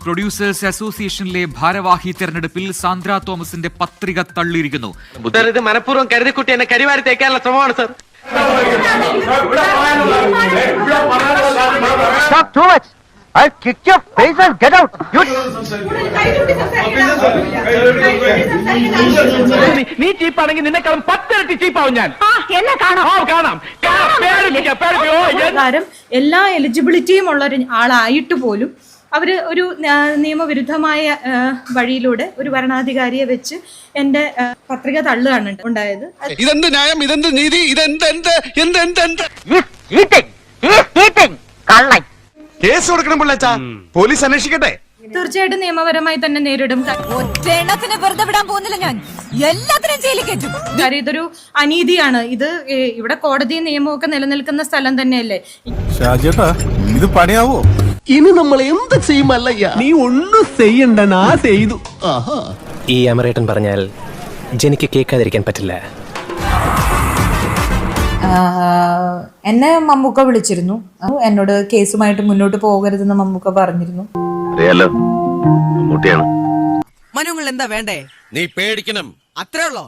Producers അസോസിയേഷനിലെ ഭാരവാഹി തെരഞ്ഞെടുപ്പിൽ സാന്ദ്ര തോമസിന്റെ പത്രിക തള്ളിയിരിക്കുന്നു. ഇത് മനഃപൂർവ്വം കരുതിക്കുട്ടി എന്നെ കരിവാരി തേക്കാനുള്ള ശ്രമമാണ് sir. I'll kick your face and get out. നീ ചീപ്പാണെങ്കിൽ നിന്നെക്കാളും 10 ഇരട്ടി ചീപ്പാവും ഞാൻ. എന്നെ കാണാം. കാരണം എല്ലാ എലിജിബിലിറ്റിയും ഉള്ള ഒരു ആളായിട്ട് പോലും അവര് ഒരു നിയമവിരുദ്ധമായ വഴിയിലൂടെ ഒരു ഭരണാധികാരിയെ വെച്ച് എന്റെ പത്രിക തള്ളുകയാണ് ഉണ്ടായത്. ഇതെന്ത് ന്യായം, ഇതെന്ത് നീതി, ഇതെന്ത് കേസ് കൊടുക്കണം പിള്ളേച്ചാ, പോലീസ് അന്വേഷിക്കട്ടെ. തീർച്ചയായിട്ടും നിയമപരമായി തന്നെ നേരിടും. വെറുതെ വിടാൻ പോകുന്നില്ല ഞാൻ, എല്ലാത്തിനും ജയിലിൽ കയറ്റും. കാര്യം ഇതൊരു അനീതിയാണ്. ഇത് ഇവിടെ കോടതിയും നിയമവും ഒക്കെ നിലനിൽക്കുന്ന സ്ഥലം തന്നെയല്ലേ. ഇത് പണിയാവോ? ഇനി നമ്മൾ എന്ത് ചെയ്യുമല്ലയ്യ? നീ ഒന്നും ചെയ്യണ്ട, നാ ചെയ്തു. ഈ അമരേട്ടൻ പറഞ്ഞാൽ ജനിക്ക് കേൾക്കാതിരിക്കാൻ പറ്റില്ല. എന്നെ മമ്മൂക്ക വിളിച്ചിരുന്നു. എന്നോട് കേസുമായിട്ട് മുന്നോട്ട് പോകരുതെന്ന് മമ്മൂക്ക പറഞ്ഞിരുന്നു. മനുങ്ങൾ എന്താ വേണ്ടേ? നീ പേടിക്കണം, അത്രേ ഉള്ളോ?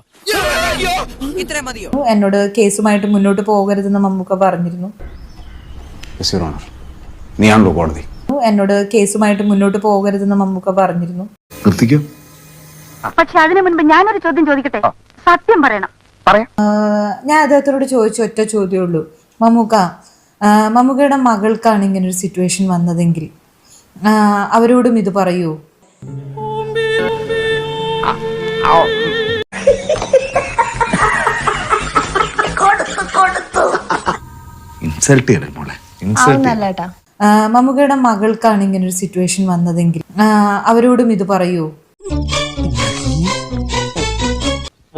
ഇത്രേ മതിയോ? എന്നോട് കേസുമായിട്ട് മുന്നോട്ട് പോകരുതെന്ന് മമ്മൂക്ക പറഞ്ഞിരുന്നു. നീയാണല്ലോ കോടതി. എന്നോട് കേസുമായിട്ട് മുന്നോട്ട് പോകരുതെന്ന് മമ്മൂക്ക പറഞ്ഞിരുന്നു. പക്ഷെ അതിനു മുൻപ് ഞാനൊരു ചോദ്യം ചോദിക്കട്ടെ? സത്യം പറയണം. ഞാൻ അദ്ദേഹത്തോട് ചോദിച്ച ഒറ്റ ചോദ്യമേ ഉള്ളൂ. മമ്മൂക്കയുടെ മകൾക്കാണ് ഇങ്ങനെ ഒരു സിറ്റുവേഷൻ വന്നതെങ്കിൽ അവരോടും ഇത് പറയൂ. മമ്മൂക്കയുടെ മകൾക്കാണ് ഇങ്ങനെ ഒരു സിറ്റുവേഷൻ വന്നതെങ്കിൽ അവരോടും ഇത് പറയൂ.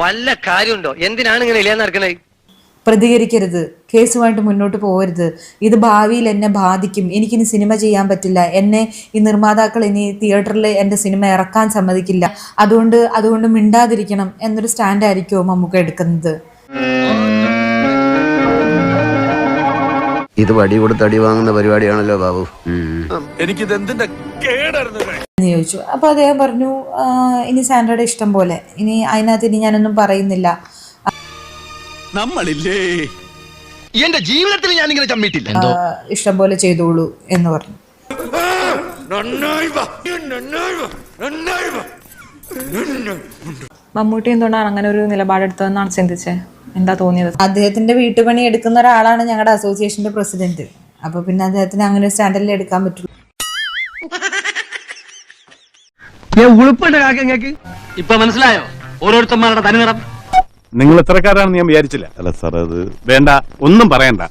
വല്ല കാര്യമുണ്ടോ? എന്തിനാണ് ഇങ്ങനെ ഇല്ലാന്ന് നടക്കണേ? പ്രതികരിക്കരുത്, കേസുമായിട്ട് മുന്നോട്ട് പോകരുത്, ഇത് ഭാവിയിൽ എന്നെ ബാധിക്കും, എനിക്കിനി സിനിമ ചെയ്യാൻ പറ്റില്ല, എന്നെ ഈ നിർമ്മാതാക്കൾ ഇനി തിയേറ്ററിൽ എൻ്റെ സിനിമ ഇറക്കാൻ സമ്മതിക്കില്ല, അതുകൊണ്ട് മിണ്ടാതിരിക്കണം എന്നൊരു സ്റ്റാൻഡായിരിക്കുമോ മമ്മൂക്ക എടുക്കുന്നത്? ഇത് വടി കൊടുത്ത് അടി വാങ്ങുന്ന പരിപാടിയാണല്ലോ ബാബു. എന്ന് ചോദിച്ചു. അപ്പൊ അദ്ദേഹം പറഞ്ഞു, ഇനി സാൻഡ്രയുടെ ഇഷ്ടം പോലെ, ഇനി അതിനകത്ത് ഇനി ഞാനൊന്നും പറയുന്നില്ല, നമ്മളില്ലേ എന്റെ ജീവിതത്തിൽ ഞാൻ ഇങ്ങനെ ചമ്മിട്ടില്ല, ഇഷ്ടം പോലെ ചെയ്തോളൂ എന്ന് പറഞ്ഞു. മമ്മൂട്ടി എന്തുകൊണ്ടാണ് അങ്ങനെ ഒരു നിലപാടെടുത്തതെന്നാണ് ചിന്തിച്ചത്? എന്താ തോന്നിയത്? അദ്ദേഹത്തിന്റെ വീട്ടുപണി എടുക്കുന്ന ഒരാളാണ് ഞങ്ങളുടെ അസോസിയേഷന്റെ പ്രസിഡന്റ്. അപ്പൊ പിന്നെ അദ്ദേഹത്തിന് അങ്ങനെ ഒരു സ്റ്റാൻഡല്ലേ എടുക്കാൻ പറ്റുള്ളൂ. ഇപ്പൊ മനസ്സിലായോ ഓരോരുത്തന്മാരുടെ തനിനിറം? നിങ്ങൾ എത്രക്കാരാണെന്ന് ഞാൻ വിചാരിച്ചില്ല. അല്ല സാർ, അത് വേണ്ട, ഒന്നും പറയണ്ട.